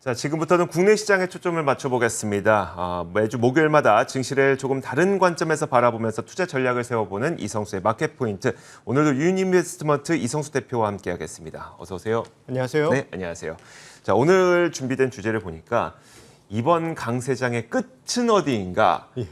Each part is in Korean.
자, 지금부터는 국내 시장에 초점을 맞춰보겠습니다. 매주 목요일마다 증시를 조금 다른 관점에서 바라보면서 투자 전략을 세워보는 이성수의 마켓 포인트. 오늘도 유인인베스트먼트 이성수 대표와 함께하겠습니다. 어서 오세요. 안녕하세요. 네, 안녕하세요. 자, 오늘 준비된 주제를 보니까 이번 강세장의 끝은 어디인가? 예.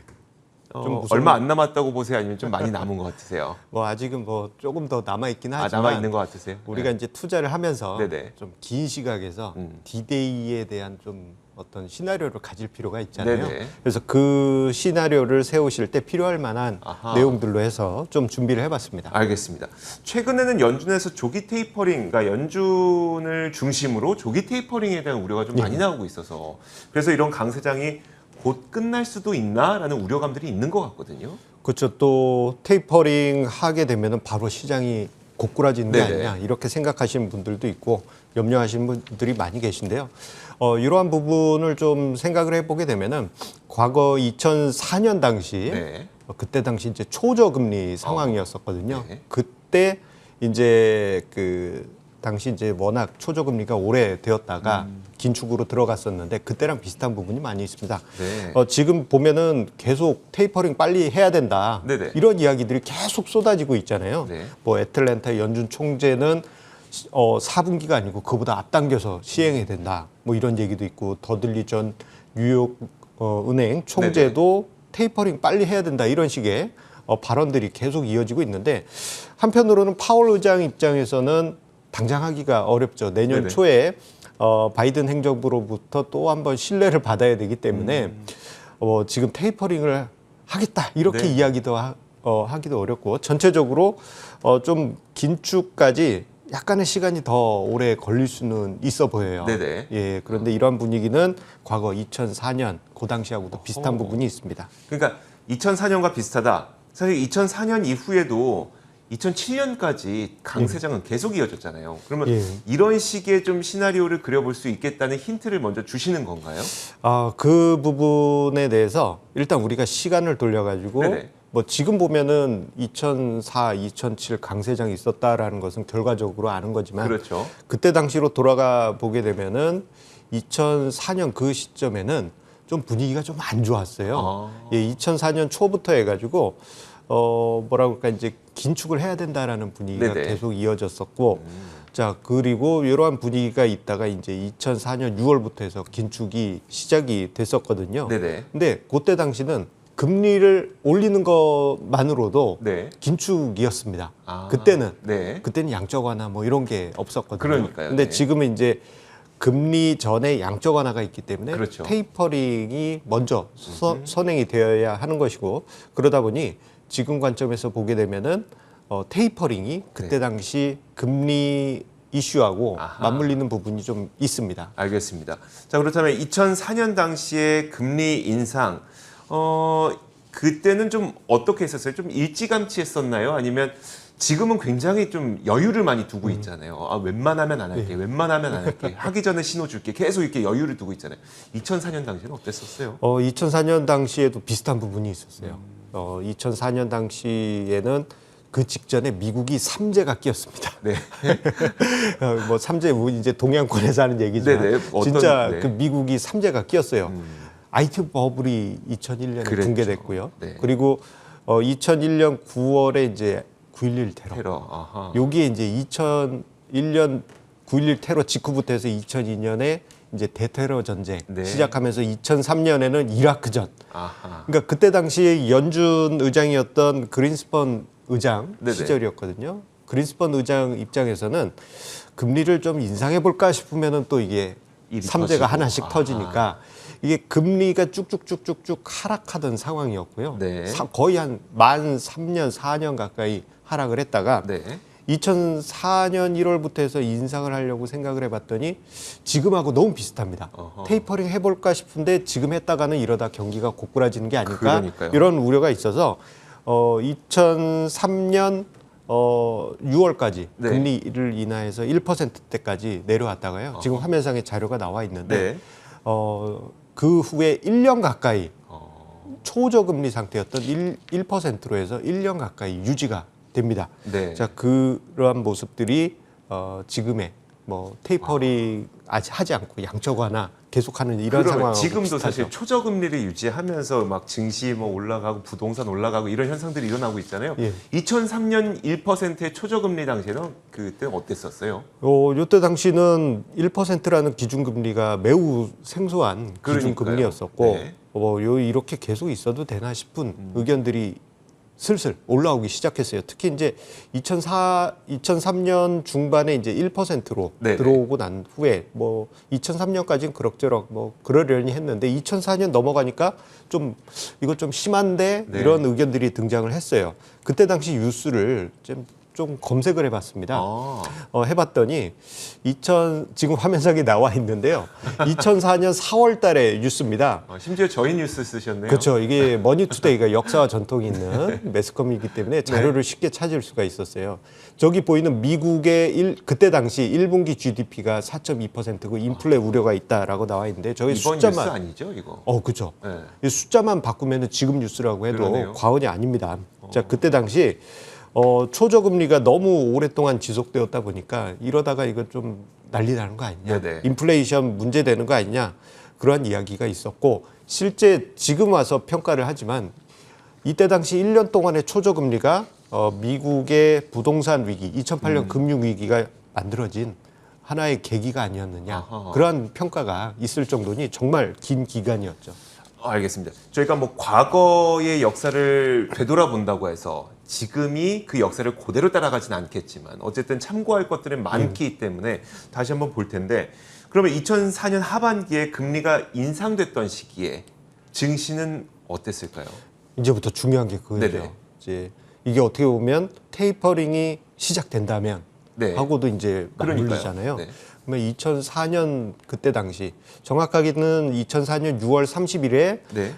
얼마 안 남았다고 보세요? 아니면 좀 많이 남은 것 같으세요? 뭐 아직은 뭐 조금 더 남아 있긴 하지만 남아 있는 것 같으세요? 우리가 이제 투자를 하면서 네네. 좀 긴 시각에서 D-Day에 대한 좀 어떤 시나리오를 가질 필요가 있잖아요. 네네. 그래서 그 시나리오를 세우실 때 필요할 만한 아하. 내용들로 해서 좀 준비를 해봤습니다. 알겠습니다. 최근에는 연준에서 조기 테이퍼링, 그러니까 연준을 중심으로 조기 테이퍼링에 대한 우려가 좀 많이 나오고 있어서 그래서 이런 강세장이 곧 끝날 수도 있나라는 우려감들이 있는 것 같거든요. 그렇죠. 또 테이퍼링 하게 되면은 바로 시장이 고꾸라지는 게 네네. 아니냐 이렇게 생각하시는 분들도 있고 염려하시는 분들이 많이 계신데요. 이러한 부분을 좀 생각을 해보게 되면은 과거 2004년 당시 네. 그때 당시 이제 초저금리 상황이었었거든요. 네. 그때 이제 그 당시 이제 워낙 초저금리가 오래되었다가 긴축으로 들어갔었는데 그때랑 비슷한 부분이 많이 있습니다. 네. 지금 보면은 계속 테이퍼링 빨리 해야 된다. 네네. 이런 이야기들이 계속 쏟아지고 있잖아요. 네. 뭐 애틀랜타 연준 총재는 4분기가 아니고 그보다 앞당겨서 시행해야 된다. 뭐 이런 얘기도 있고 더들리 전 뉴욕 은행 총재도 테이퍼링 빨리 해야 된다. 이런 식의 발언들이 계속 이어지고 있는데 한편으로는 파월 의장 입장에서는 당장 하기가 어렵죠. 내년 네네. 초에 바이든 행정부로부터 또 한 번 신뢰를 받아야 되기 때문에 지금 테이퍼링을 하겠다 이렇게 네. 이야기도 하기도 어렵고 전체적으로 좀 긴축까지 약간의 시간이 더 오래 걸릴 수는 있어 보여요. 네네. 예, 그런데 이러한 분위기는 과거 2004년 그 당시하고도 비슷한 부분이 있습니다. 그러니까 2004년과 비슷하다. 사실 2004년 이후에도 2007년까지 강세장은 계속 이어졌잖아요. 그러면 예. 이런 식의 좀 시나리오를 그려볼 수 있겠다는 힌트를 먼저 주시는 건가요? 그 부분에 대해서 일단 우리가 시간을 돌려가지고 네네. 뭐 지금 보면은 2004, 2007 강세장이 있었다라는 것은 결과적으로 아는 거지만 그렇죠. 그때 당시로 돌아가 보게 되면은 2004년 그 시점에는 좀 분위기가 좀 안 좋았어요. 예, 2004년 초부터 해가지고 뭐라고 할까 이제 긴축을 해야 된다라는 분위기가 네네. 계속 이어졌었고 자 그리고 이러한 분위기가 있다가 이제 2004년 6월부터 해서 긴축이 시작이 됐었거든요. 네네. 근데 그때 당시는 금리를 올리는 것만으로도 네. 긴축이었습니다. 아, 그때는 네. 그때는 양적 완화 뭐 이런 게 없었거든요. 그러니까요. 근데 네. 지금은 이제 금리 전에 양적 완화가 있기 때문에 그렇죠. 테이퍼링이 먼저 선행이 되어야 하는 것이고 그러다 보니 지금 관점에서 보게 되면은 테이퍼링이 그때 당시 금리 이슈하고 아하. 맞물리는 부분이 좀 있습니다. 알겠습니다. 자, 그렇다면 2004년 당시에 금리 인상, 그때는 좀 어떻게 했었어요? 좀 일찌감치 했었나요? 아니면 지금은 굉장히 좀 여유를 많이 두고 있잖아요. 웬만하면 안 할게, 웬만하면 안 할게, 하기 전에 신호 줄게, 계속 이렇게 여유를 두고 있잖아요. 2004년 당시에는 어땠었어요? 2004년 당시에도 비슷한 부분이 있었어요. 2004년 당시에는 그 직전에 미국이 삼재가 끼었습니다. 네. 뭐 삼재 이제 동양권에서 하는 얘기지만 네네. 진짜 네. 그 미국이 삼재가 끼었어요. IT 버블이 2001년에 그랬죠. 붕괴됐고요. 네. 그리고 2001년 9월에 이제 9.11 테러. 테러. 아하. 여기에 이제 2001년 9.11 테러 직후부터 해서 2002년에 이제 대테러 전쟁 네. 시작하면서 2003년에는 이라크전. 아하. 그러니까 그때 당시에 연준 의장이었던 그린스펀 의장 네네. 시절이었거든요. 그린스펀 의장 입장에서는 금리를 좀 인상해 볼까 싶으면은 또 이게 일이 삼재가 터지고. 하나씩 아하. 터지니까 이게 금리가 쭉쭉쭉쭉쭉 하락하던 상황이었고요. 네. 거의 한 만 3년, 4년 가까이 하락을 했다가 네. 2004년 1월부터 해서 인상을 하려고 생각을 해봤더니 지금하고 너무 비슷합니다. 어허. 테이퍼링 해볼까 싶은데 지금 했다가는 이러다 경기가 고꾸라지는 게 아닐까 그러니까요. 이런 우려가 있어서 2003년 6월까지 네. 금리를 인하해서 1%대까지 내려왔다가요. 지금 화면상에 자료가 나와 있는데 네. 그 후에 1년 가까이 초저금리 상태였던 1%로 해서 1년 가까이 유지가 됩니다. 네. 자, 그러한 모습들이 지금의 뭐 테이퍼링 아직 하지 않고 양적 완화 계속하는 이런 그러면 상황하고 지금도 비슷하죠. 사실 초저금리를 유지하면서 막 증시 뭐 올라가고 부동산 올라가고 이런 현상들이 일어나고 있잖아요. 예. 2003년 1%의 초저금리 당시에는 그때 어땠었어요? 요때 당시는 1%라는 기준금리가 매우 생소한 그러니까요. 기준금리였었고 네. 이렇게 계속 있어도 되나 싶은 의견들이 슬슬 올라오기 시작했어요. 특히 이제 2003년 중반에 이제 1%로 네네. 들어오고 난 후에 뭐 2003년까지는 그럭저럭 뭐 그러려니 했는데 2004년 넘어가니까 좀 이거 좀 심한데 네. 이런 의견들이 등장을 했어요. 그때 당시 뉴스를 좀 검색을 해봤습니다. 아, 해봤더니 지금 화면상에 나와 있는데요. 2004년 4월 달에 뉴스입니다. 심지어 저희 뉴스 쓰셨네요. 그렇죠. 이게 머니투데이가 역사와 전통이 있는 매스컴이기 때문에 자료를 쉽게 찾을 수가 있었어요. 저기 보이는 미국의 그때 당시 1분기 GDP가 4.2%고 인플레 우려가 있다라고 나와 있는데 저기 이번 숫자만 뉴스 아니죠, 이거? 그렇죠. 네. 이 숫자만 바꾸면 지금 뉴스라고 해도 그러네요. 과언이 아닙니다. 자, 그때 당시 초저금리가 너무 오랫동안 지속되었다 보니까 이러다가 이거 좀 난리 나는 거 아니냐. 네네. 인플레이션 문제되는 거 아니냐. 그러한 이야기가 있었고 실제 지금 와서 평가를 하지만 이때 당시 1년 동안의 초저금리가 미국의 부동산 위기, 2008년 금융 위기가 만들어진 하나의 계기가 아니었느냐. 아하. 그러한 평가가 있을 정도니 정말 긴 기간이었죠. 알겠습니다. 저희가 뭐 과거의 역사를 되돌아본다고 해서 지금이 그 역사를 그대로 따라가진 않겠지만 어쨌든 참고할 것들은 많기 때문에 다시 한번 볼 텐데 그러면 2004년 하반기에 금리가 인상됐던 시기에 증시는 어땠을까요? 이제부터 중요한 게 그거죠. 네네. 이제 이게 어떻게 보면 테이퍼링이 시작된다면 네. 하고도 이제 그러니까요. 맞물리잖아요. 네. 그러면 2004년 그때 당시 정확하게는 2004년 6월 30일에 네.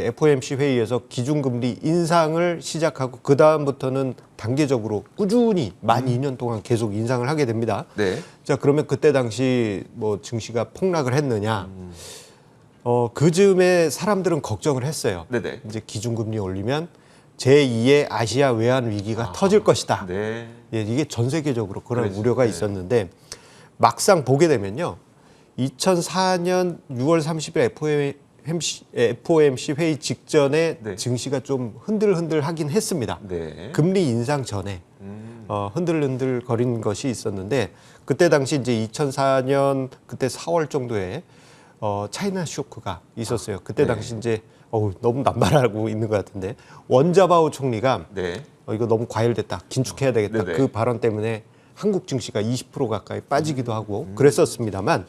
FOMC 회의에서 기준금리 인상을 시작하고 그 다음부터는 단계적으로 꾸준히 만 2년 동안 계속 인상을 하게 됩니다. 네. 자, 그러면 그때 당시 뭐 증시가 폭락을 했느냐? 그 즈음에 사람들은 걱정을 했어요. 네네. 이제 기준금리 올리면 제2의 아시아 외환 위기가 터질 것이다. 네. 예, 이게 전 세계적으로 그런 그렇죠. 우려가 네. 있었는데 막상 보게 되면요. 2004년 6월 30일 FOMC 회의 직전에 네. 증시가 좀 흔들흔들 하긴 했습니다. 네. 금리 인상 전에 흔들흔들 거린 것이 있었는데 그때 당시 이제 2004년 그때 4월 정도에 차이나 쇼크가 있었어요. 그때 네. 당시 이제 너무 남발하고 있는 것 같은데 원자바오 총리가 네. 이거 너무 과열됐다. 긴축해야 되겠다. 네네. 그 발언 때문에 한국 증시가 20% 가까이 빠지기도 하고 그랬었습니다만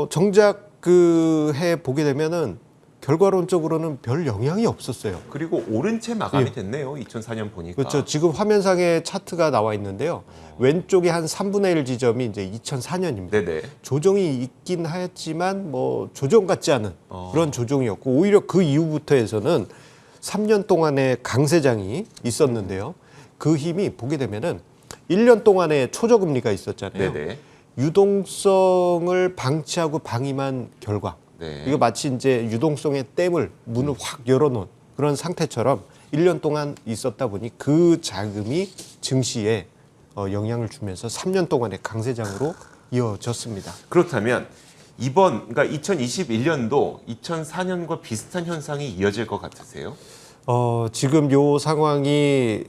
정작 그 해 보게 되면은 결과론적으로는 별 영향이 없었어요. 그리고 오른 채 마감이 예. 됐네요. 2004년 보니까. 그렇죠. 지금 화면상에 차트가 나와 있는데요. 왼쪽에 한 3분의 1 지점이 이제 2004년입니다. 네네. 조정이 있긴 하였지만 뭐 조정 같지 않은 그런 조정이었고 오히려 그 이후부터에서는 3년 동안의 강세장이 있었는데요. 그 힘이 보게 되면은 1년 동안의 초저금리가 있었잖아요. 네네. 유동성을 방치하고 방임한 결과. 네. 이거 마치 이제 유동성의 댐을 문을 확 열어놓은 그런 상태처럼 1년 동안 있었다 보니 그 자금이 증시에 영향을 주면서 3년 동안의 강세장으로 이어졌습니다. 그렇다면 그러니까 2021년도 2004년과 비슷한 현상이 이어질 것 같으세요? 지금 요 상황이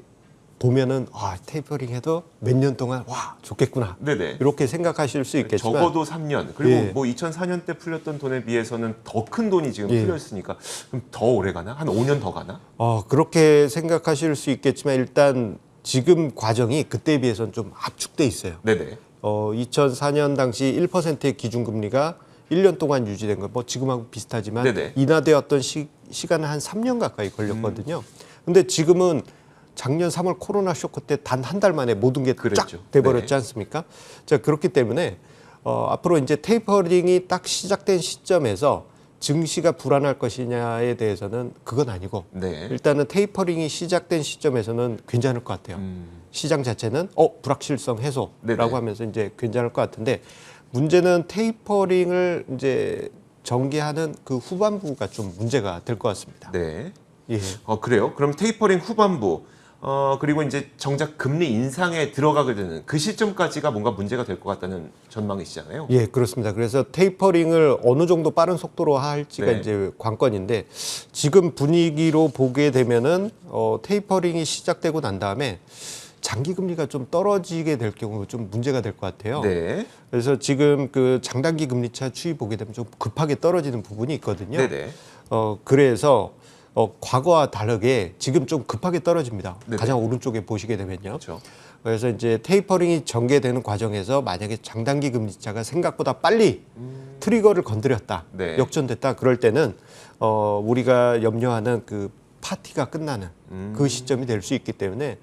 보면은 테이퍼링 해도 몇 년 동안 좋겠구나. 네네. 이렇게 생각하실 수 있겠지만 적어도 3년. 그리고 예. 뭐 2004년 때 풀렸던 돈에 비해서는 더 큰 돈이 지금 예. 풀렸으니까 그럼 더 오래 가나? 한 5년 더 가나? 그렇게 생각하실 수 있겠지만 일단 지금 과정이 그때에 비해서는 좀 압축돼 있어요. 네네. 2004년 당시 1%의 기준금리가 1년 동안 유지된 거, 뭐 지금하고 비슷하지만 네네. 인하되었던 시간은 한 3년 가까이 걸렸거든요. 근데 지금은 작년 3월 코로나 쇼크 때 단 한 달 만에 모든 게 쫙 그랬죠. 돼버렸지 네. 않습니까? 자, 그렇기 때문에 앞으로 이제 테이퍼링이 딱 시작된 시점에서 증시가 불안할 것이냐에 대해서는 그건 아니고 네. 일단은 테이퍼링이 시작된 시점에서는 괜찮을 것 같아요. 시장 자체는 불확실성 해소라고 네네. 하면서 이제 괜찮을 것 같은데 문제는 테이퍼링을 이제 전개하는 그 후반부가 좀 문제가 될 것 같습니다. 네. 예. 그래요? 그럼 테이퍼링 후반부 그리고 이제 정작 금리 인상에 들어가게 되는 그 시점까지가 뭔가 문제가 될 것 같다는 전망이시잖아요. 예, 그렇습니다. 그래서 테이퍼링을 어느 정도 빠른 속도로 할지가 네. 이제 관건인데 지금 분위기로 보게 되면은 테이퍼링이 시작되고 난 다음에 장기 금리가 좀 떨어지게 될 경우 좀 문제가 될 것 같아요. 네. 그래서 지금 그 장단기 금리차 추이 보게 되면 좀 급하게 떨어지는 부분이 있거든요. 네네. 그래서 과거와 다르게 지금 좀 급하게 떨어집니다. 네네. 가장 오른쪽에 보시게 되면요. 그렇죠. 그래서 이제 테이퍼링이 전개되는 과정에서 만약에 장단기 금리차가 생각보다 빨리 트리거를 건드렸다, 네. 역전됐다, 그럴 때는 우리가 염려하는 그 파티가 끝나는 그 시점이 될 수 있기 때문에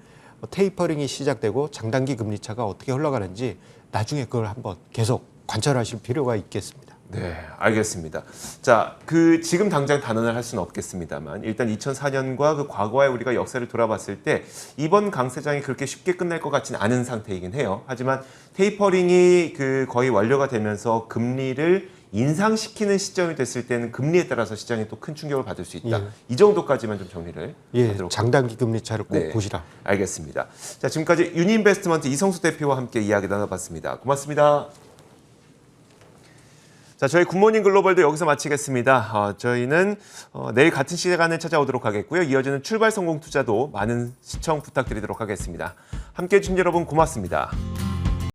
테이퍼링이 시작되고 장단기 금리차가 어떻게 흘러가는지 나중에 그걸 한번 계속 관찰하실 필요가 있겠습니다. 네, 알겠습니다. 자, 지금 당장 단언을 할 수는 없겠습니다만 일단 2004년과 그 과거의 우리가 역사를 돌아봤을 때 이번 강세장이 그렇게 쉽게 끝날 것 같지는 않은 상태이긴 해요. 하지만 테이퍼링이 거의 완료가 되면서 금리를 인상시키는 시점이 됐을 때는 금리에 따라서 시장이 또 큰 충격을 받을 수 있다. 예. 이 정도까지만 좀 정리를 하도록 장단기 금리차를 꼭 네. 보시라. 알겠습니다. 자, 지금까지 유니인베스트먼트 이성수 대표와 함께 이야기 나눠봤습니다. 고맙습니다. 자, 저희 굿모닝 글로벌도 여기서 마치겠습니다. 저희는 내일 같은 시간에 찾아오도록 하겠고요. 이어지는 출발 성공 투자도 많은 시청 부탁드리도록 하겠습니다. 함께해 주신 여러분 고맙습니다.